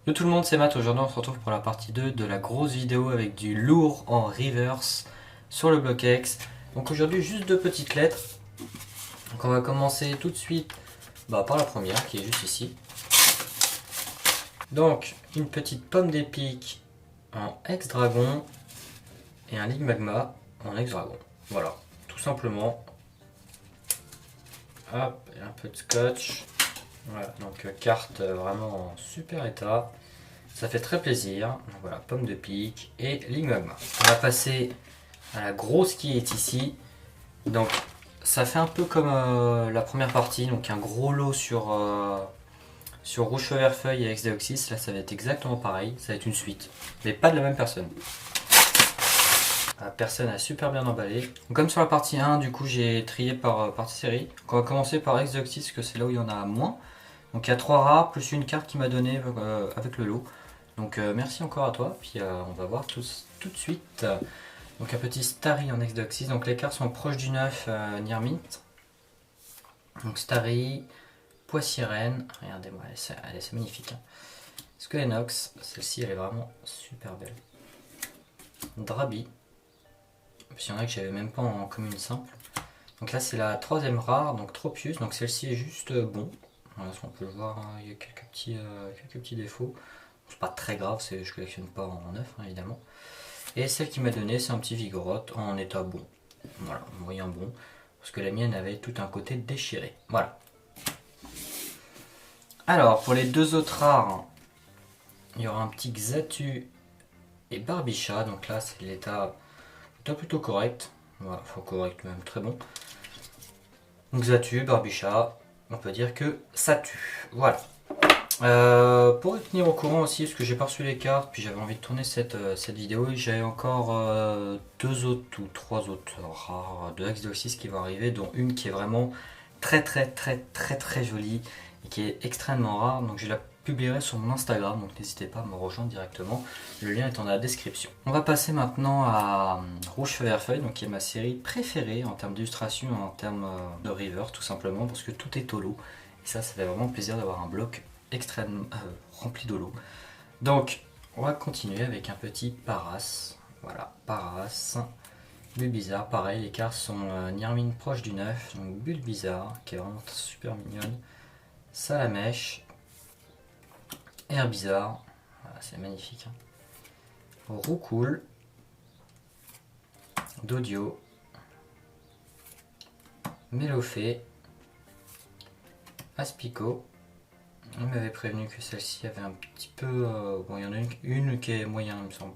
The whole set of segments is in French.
Yo tout le monde, c'est Matt. Aujourd'hui on se retrouve pour la partie 2 de la grosse vidéo avec du lourd en reverse sur le bloc X. Donc aujourd'hui juste deux petites lettres. Donc on va commencer tout de suite par la première qui est juste ici. Donc une petite pomme d'épique en ex-dragon et un Ligmagma en ex-dragon. Voilà, tout simplement. Hop, et un peu de scotch. Voilà, donc carte vraiment en super état. Ça fait très plaisir. Donc voilà, pomme de pique et Ligmagma. On va passer à la grosse qui est ici. Donc ça fait un peu comme la première partie. Donc un gros lot sur Rouge Feu Vert Feuille et Ex-Deoxys. Là ça va être exactement pareil. Ça va être une suite. Mais pas de la même personne. La personne a super bien emballé. Donc, comme sur la partie 1, du coup j'ai trié par partie série. Donc, on va commencer par Ex-Deoxys parce que c'est là où il y en a moins. Donc il y a 3 rares plus une carte qui m'a donné avec le lot. Donc merci encore à toi, puis on va voir tout de suite. Donc un petit Starry en Ex-Deoxys, donc les cartes sont proches du 9 Near Mint. Donc Starry, Poissirène, regardez-moi, elle est magnifique. Hein. Skelenox, celle-ci elle est vraiment super belle. Drabi, il y en a que j'avais même pas en commune simple. Donc là c'est la troisième rare, donc Tropius, donc celle-ci est juste bon. Voilà, on peut le voir, hein, il y a quelques petits défauts. C'est pas très grave, je collectionne pas en neuf hein, évidemment. Et celle qui m'a donné c'est un petit Vigoroth en état bon. Voilà, moyen bon. Parce que la mienne avait tout un côté déchiré. Voilà. Alors pour les deux autres rares, il y aura un petit Xatu et Barbicha. Donc là c'est l'état plutôt correct. Voilà, faut correct même, très bon. Donc Xatu, Barbicha, on peut dire que ça tue. Voilà. Pour vous tenir au courant aussi, parce que j'ai pas reçu les cartes, puis j'avais envie de tourner cette vidéo, et j'ai encore deux autres ou trois autres rares de Ex-Deoxys qui vont arriver, dont une qui est vraiment très jolie et qui est extrêmement rare, donc je la publierai sur mon Instagram, donc n'hésitez pas à me rejoindre directement, le lien est dans la description. On va passer maintenant à Rouge Feu Vert Feuille, donc qui est ma série préférée en termes d'illustration, en termes de river, tout simplement, parce que tout est holo, et ça fait vraiment plaisir d'avoir un bloc extrêmement rempli d'holo. Donc on va continuer avec un petit Paras. Voilà, Paras. Bulbizarre, pareil, les cartes sont Nirmine proche du 9. Donc Bulbizarre, qui est vraiment super mignonne. Salamèche. Herbizarre, voilà, c'est magnifique. Hein. Roucoule. Dodio. Mélophée. Aspico. Il m'avait prévenu que celle-ci avait un petit peu... bon, il y en a une qui est moyen, il me semble.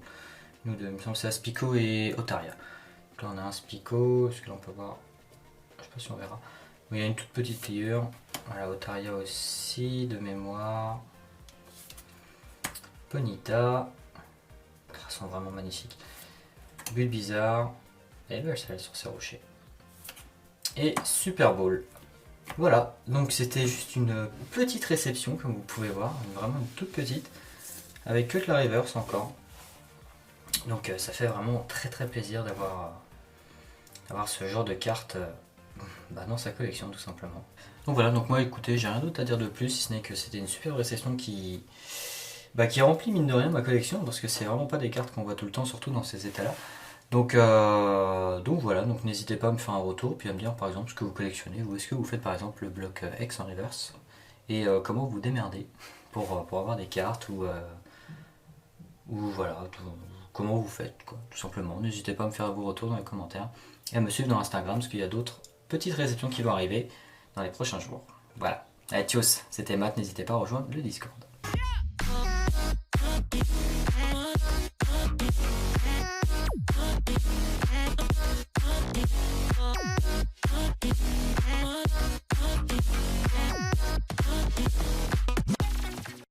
Nous deux, il me semble c'est Aspico et Otaria. Donc là, on a un Aspico. Est-ce que l'on peut voir? Je sais pas si on verra. Mais il y a une toute petite pliure. Voilà, Otaria aussi, de mémoire. Ponita. Elles sont vraiment magnifiques. Bulbizarre. Et belle celle sur ces rochers. Et Super Bowl. Voilà, donc c'était juste une petite réception comme vous pouvez voir, vraiment une toute petite, avec que de la reverse encore. Donc ça fait vraiment très plaisir d'avoir ce genre de carte dans sa collection tout simplement. Donc voilà, donc moi écoutez, j'ai rien d'autre à dire de plus, si ce n'est que c'était une superbe réception qui remplit mine de rien ma collection, parce que c'est vraiment pas des cartes qu'on voit tout le temps, surtout dans ces états là. Donc voilà, donc n'hésitez pas à me faire un retour, puis à me dire par exemple ce que vous collectionnez, ou est-ce que vous faites par exemple le bloc X en reverse, et comment vous démerdez pour avoir des cartes, ou voilà, comment vous faites, quoi, tout simplement. N'hésitez pas à me faire vos retours dans les commentaires, et à me suivre dans Instagram, parce qu'il y a d'autres petites réceptions qui vont arriver dans les prochains jours. Voilà, allez tchuss, c'était Matt, n'hésitez pas à rejoindre le Discord.